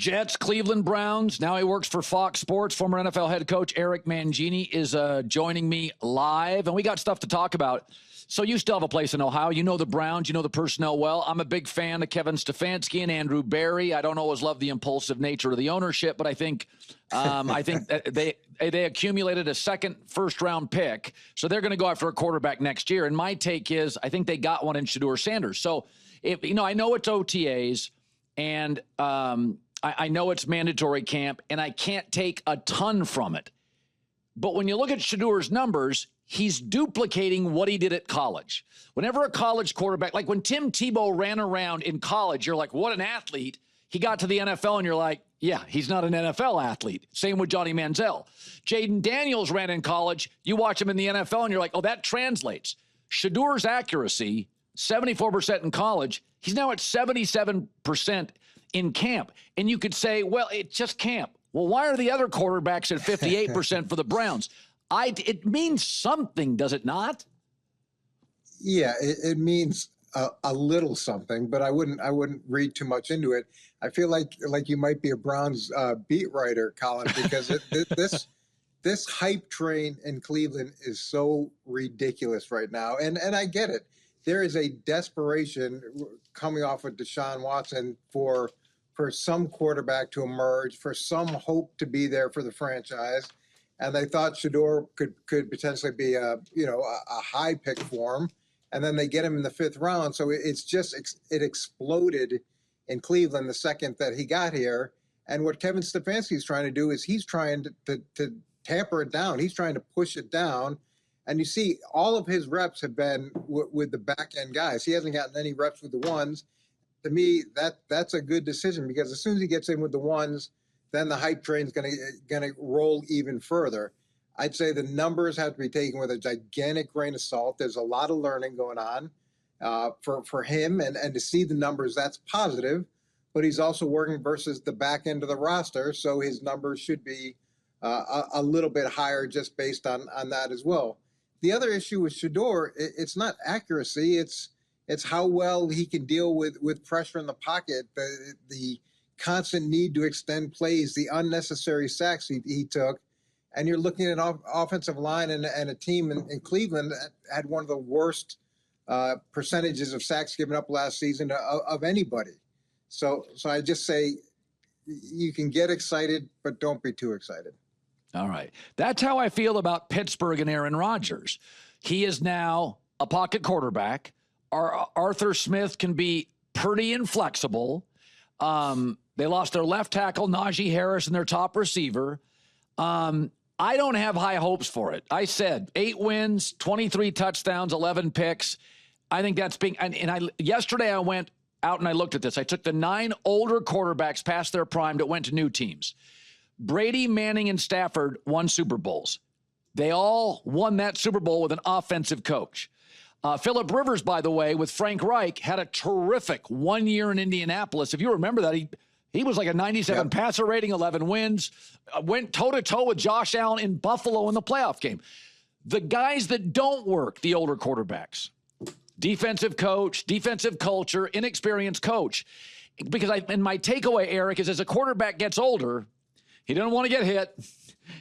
Jets, Cleveland Browns. Now he works for Fox Sports. Former NFL head coach Eric Mangini is joining me live, and we got stuff to talk about. So you still have a place in Ohio. You know the Browns. You know the personnel well. I'm a big fan of Kevin Stefanski and Andrew Berry. I don't always love the impulsive nature of the ownership, but I think that they accumulated a second first-round pick, so they're going to go after a quarterback next year. And my take is I think they got one in Shedeur Sanders. So, I know it's OTAs, and I know it's mandatory camp, and I can't take a ton from it. But when you look at Shedeur's numbers, he's duplicating what he did at college. Whenever a college quarterback, like when Tim Tebow ran around in college, you're like, what an athlete. He got to the NFL, and you're like, yeah, he's not an NFL athlete. Same with Johnny Manziel. Jaden Daniels ran in college. You watch him in the NFL, and you're like, oh, that translates. Shedeur's accuracy, 74% in college. He's now at 77% in camp. And you could say, well, it's just camp. Well, why are the other quarterbacks at 58% for the Browns? It means something, does it not? Yeah, it means a little something, but I wouldn't read too much into it. I feel like you might be a Browns beat writer, Colin, because this hype train in Cleveland is so ridiculous right now, and I get it. There is a desperation coming off of Deshaun Watson for some quarterback to emerge, for some hope to be there for the franchise. And they thought Shedeur could potentially be a high pick for him. And then they get him in the 5th round. So it exploded in Cleveland the second that he got here. And what Kevin Stefanski is trying to do is he's trying to tamper it down. He's trying to push it down. And you see all of his reps have been with the back end guys. He hasn't gotten any reps with the ones. To me, that's a good decision, because as soon as he gets in with the ones, then the hype train's gonna roll even further. I'd say the numbers have to be taken with a gigantic grain of salt. There's a lot of learning going on for him, and to see the numbers, that's positive. But he's also working versus the back end of the roster, so his numbers should be a little bit higher just based on that as well. The other issue with Shedeur, it's not accuracy, it's how well he can deal with pressure in the pocket, the constant need to extend plays, the unnecessary sacks he took. And you're looking at an offensive line and a team in Cleveland that had one of the worst percentages of sacks given up last season of anybody. So I just say you can get excited, but don't be too excited. All right. That's how I feel about Pittsburgh and Aaron Rodgers. He is now a pocket quarterback. Arthur Smith can be pretty inflexible. They lost their left tackle, Najee Harris, and their top receiver. I don't have high hopes for it. I said 8 wins, 23 touchdowns, 11 picks. I think that's being, yesterday I went out and I looked at this. I took the 9 older quarterbacks past their prime that went to new teams. Brady, Manning, and Stafford won Super Bowls. They all won that Super Bowl with an offensive coach. Phillip Rivers, by the way, with Frank Reich, had a terrific 1 year in Indianapolis. If you remember that, he was like a 97 passer rating, 11 wins, went toe-to-toe with Josh Allen in Buffalo in the playoff game. The guys that don't work, the older quarterbacks, defensive coach, defensive culture, inexperienced coach. Because my takeaway, Eric, is as a quarterback gets older, he doesn't want to get hit.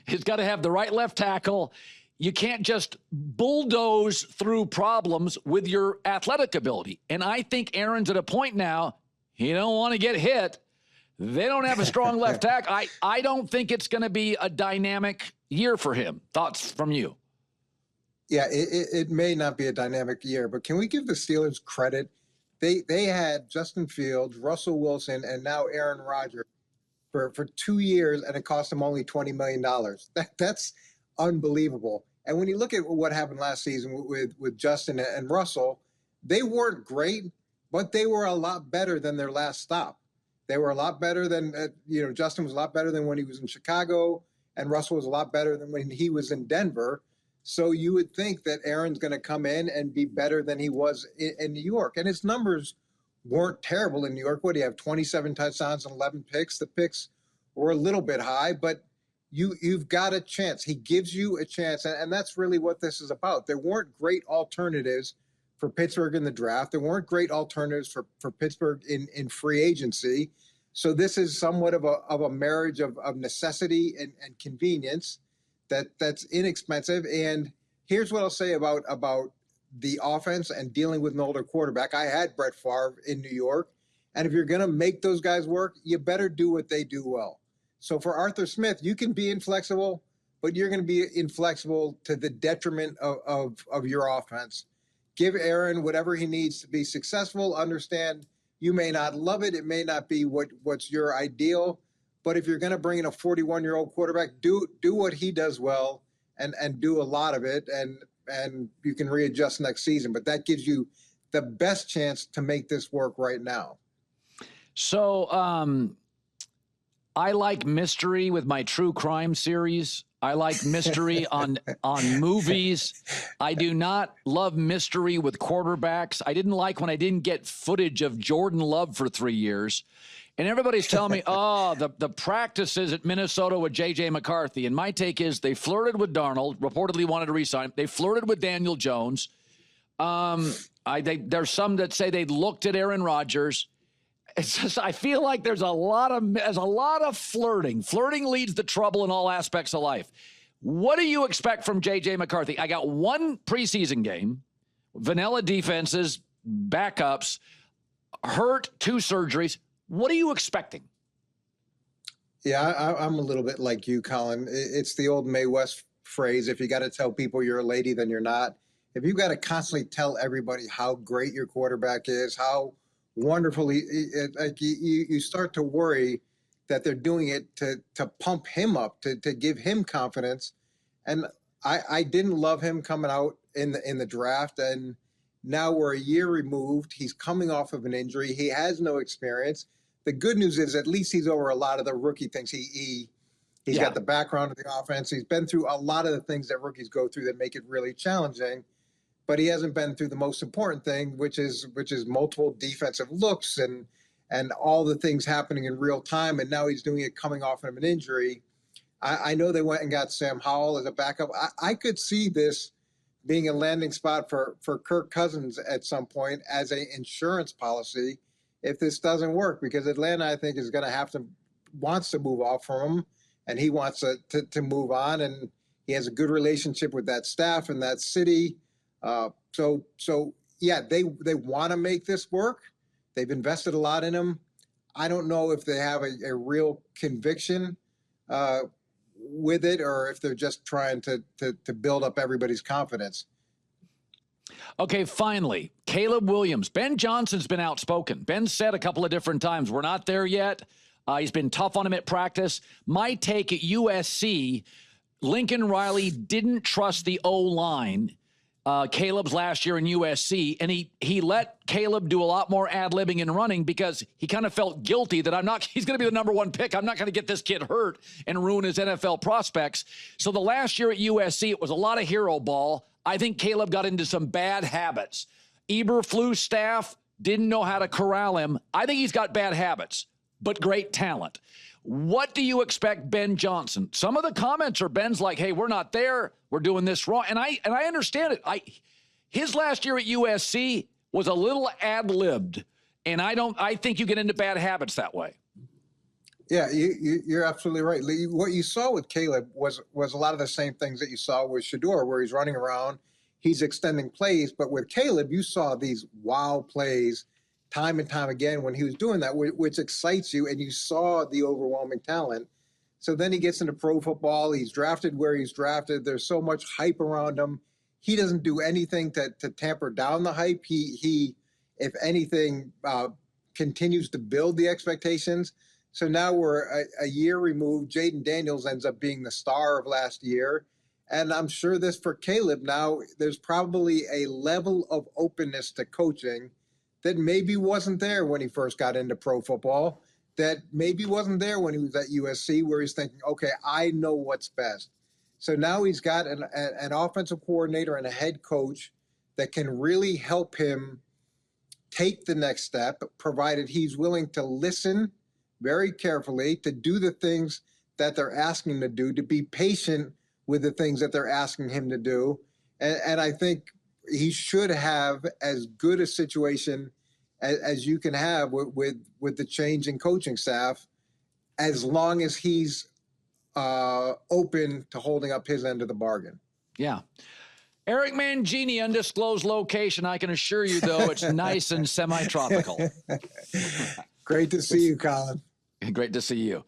He's got to have the right left tackle. You can't just bulldoze through problems with your athletic ability. And I think Aaron's at a point now, he don't want to get hit. They don't have a strong left tackle. I don't think it's going to be a dynamic year for him. Thoughts from you? Yeah, it may not be a dynamic year, but can we give the Steelers credit? They had Justin Fields, Russell Wilson, and now Aaron Rodgers for 2 years, and it cost them only $20 million. That's unbelievable. And when you look at what happened last season with Justin and Russell, they weren't great, but they were a lot better than their last stop. They were a lot better than, Justin was a lot better than when he was in Chicago, and Russell was a lot better than when he was in Denver. So you would think that Aaron's going to come in and be better than he was in New York. And his numbers weren't terrible in New York. What do you have, 27 touchdowns and 11 picks? The picks were a little bit high, but you've got a chance. He gives you a chance, and that's really what this is about. There weren't great alternatives for Pittsburgh in the draft. There weren't great alternatives for Pittsburgh in free agency. So this is somewhat of a marriage of necessity and convenience that's inexpensive. And here's what I'll say about the offense and dealing with an older quarterback. I had Brett Favre in New York. And if you're going to make those guys work, you better do what they do well. So for Arthur Smith, you can be inflexible, but you're going to be inflexible to the detriment of your offense. Give Aaron whatever he needs to be successful. Understand you may not love it. It may not be what's your ideal. But if you're going to bring in a 41-year-old quarterback, do what he does well and do a lot of it. And you can readjust next season. But that gives you the best chance to make this work right now. So I like mystery with my true crime series. I like mystery on movies. I do not love mystery with quarterbacks. I didn't like when I didn't get footage of Jordan Love for 3 years. And everybody's telling me, oh, the practices at Minnesota with J.J. McCarthy. And my take is they flirted with Darnold, reportedly wanted to resign. They flirted with Daniel Jones. There's some that say they looked at Aaron Rodgers. It's just, I feel like there's a lot of flirting. Flirting leads to trouble in all aspects of life. What do you expect from J.J. McCarthy? I got one preseason game, vanilla defenses, backups, hurt, 2 surgeries. What are you expecting? Yeah, I'm a little bit like you, Colin. It's the old Mae West phrase, if you got to tell people you're a lady, then you're not. If you've got to constantly tell everybody how great your quarterback is, how wonderfully, like you start to worry that they're doing it to pump him up, to give him confidence. And I didn't love him coming out in the draft, and now we're a year removed. He's coming off of an injury. He has no experience. The good news is at least he's over a lot of the rookie things. He's got the background of the offense. He's been through a lot of the things that rookies go through that make it really challenging. But he hasn't been through the most important thing, which is multiple defensive looks and all the things happening in real time. And now he's doing it coming off of an injury. I know they went and got Sam Howell as a backup. I could see this being a landing spot for Kirk Cousins at some point as an insurance policy if this doesn't work, because Atlanta, I think, is going to wants to move off from him, and he wants to move on. And he has a good relationship with that staff and that city. So yeah, they want to make this work. They've invested a lot in him. I don't know if they have a real conviction with it, or if they're just trying to build up everybody's confidence. Okay, finally, Caleb Williams. Ben Johnson's been outspoken. Ben said a couple of different times, we're not there yet. He's been tough on him at practice. My take at USC, Lincoln Riley didn't trust the O-line. Caleb's last year in USC, and he let Caleb do a lot more ad-libbing and running because he kind of felt guilty that he's going to be the number 1 pick. I'm not going to get this kid hurt and ruin his NFL prospects. So the last year at USC, it was a lot of hero ball. I think Caleb got into some bad habits. Eberflus staff didn't know how to corral him. I think he's got bad habits, but great talent. What do you expect Ben Johnson? Some of the comments are Ben's like, hey, we're not there. We're doing this wrong. And I understand it. His last year at USC was a little ad-libbed. And I think you get into bad habits that way. Yeah, you're absolutely right. What you saw with Caleb was a lot of the same things that you saw with Shedeur, where he's running around, he's extending plays. But with Caleb, you saw these wow plays time and time again when he was doing that, which excites you, and you saw the overwhelming talent. So then he gets into pro football. He's drafted where he's drafted. There's so much hype around him. He doesn't do anything to tamper down the hype. He if anything, continues to build the expectations. So now we're a year removed. Jaden Daniels ends up being the star of last year. And I'm sure this for Caleb now, there's probably a level of openness to coaching that maybe wasn't there when he first got into pro football, that maybe wasn't there when he was at USC, where he's thinking, okay, I know what's best. So now he's got an offensive coordinator and a head coach that can really help him take the next step, provided he's willing to listen very carefully, to do the things that they're asking him to do, to be patient with the things that they're asking him to do. And I think he should have as good a situation as you can have with the change in coaching staff, as long as he's open to holding up his end of the bargain. Yeah. Eric Mangini, undisclosed location. I can assure you, though, it's nice and semi-tropical. Great to see you, Colin. Great to see you.